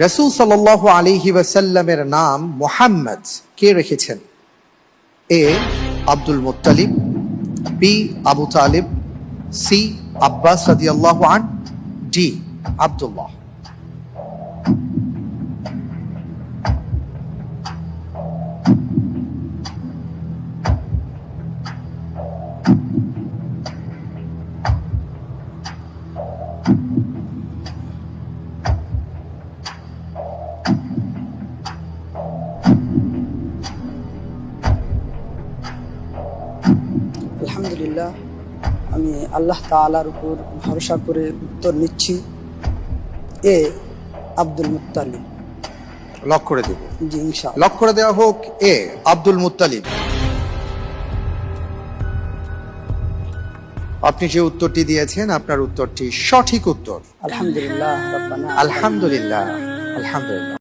রাসূল সাল্লাল্লাহু আলাইহি ওয়াসাল্লামের নাম মুহাম্মদ কে রেখেছেন? A Abdul Muttalib, B Abu Talib, C Abbas রাদিয়াল্লাহু আন, ডি আব্দুল্লাহ। আলহামদুলিল্লাহ, আমি আল্লাহ তাআলার উপর ভরসা করে উত্তর নিচ্ছি। এ আব্দুল মুত্তালিব। লক করে দেব। জি, ইনশাআল্লাহ। লক করে দেওয়া হোক এ আব্দুল মুত্তালিব। আপনি যে উত্তরটি দিয়েছেন আপনার উত্তরটি সঠিক উত্তর। আলহামদুলিল্লাহ, রব্বানা আলহামদুলিল্লাহ, আলহামদুলিল্লাহ।